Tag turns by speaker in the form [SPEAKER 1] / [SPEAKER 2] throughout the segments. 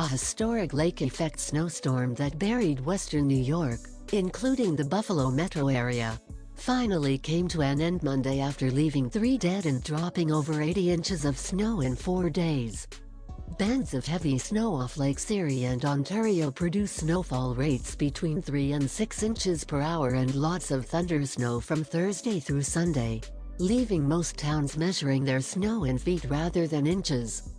[SPEAKER 1] A historic lake-effect snowstorm that buried western New York, including the Buffalo metro area, finally came to an end Monday after leaving 3 dead and dropping over 80 inches of snow in 4 days. Bands of heavy snow off Lakes Erie and Ontario produce snowfall rates between 3 and 6 inches per hour and lots of thundersnow from Thursday through Sunday, leaving most towns measuring their snow in feet rather than inches.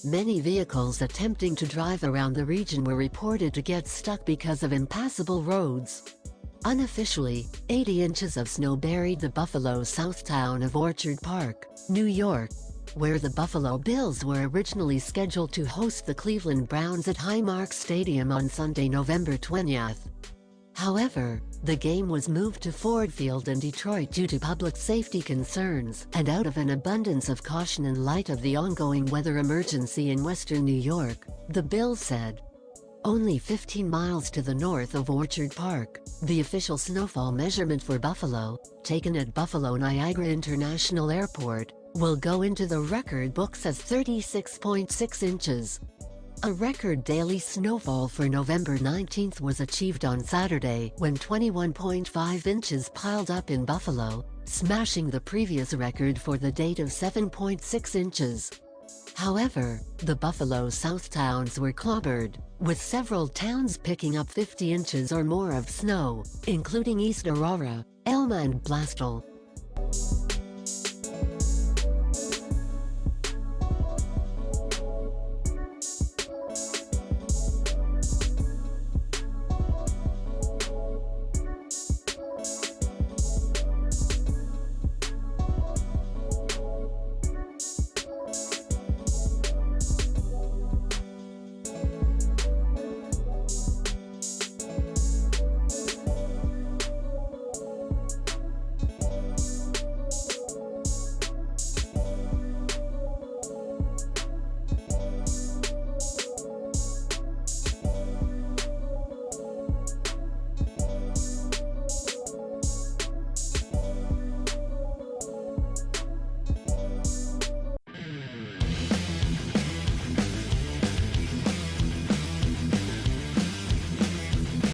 [SPEAKER 1] Many vehicles attempting to drive around the region were reported to get stuck because of impassable roads. Unofficially, 80 inches of snow buried the Buffalo South town of Orchard Park, New York, where the Buffalo Bills were originally scheduled to host the Cleveland Browns at Highmark Stadium on Sunday, November 20th. However, the game was moved to Ford Field in Detroit due to public safety concerns and out of an abundance of caution in light of the ongoing weather emergency in western New York, the Bills said. Only 15 miles to the north of Orchard Park, the official snowfall measurement for Buffalo, taken at Buffalo Niagara International Airport, will go into the record books as 36.6 inches. A record daily snowfall for November 19th was achieved on Saturday when 21.5 inches piled up in Buffalo, smashing the previous record for the date of 7.6 inches. However, the Buffalo South towns were clobbered, with several towns picking up 50 inches or more of snow, including East Aurora, Elma and Blastel.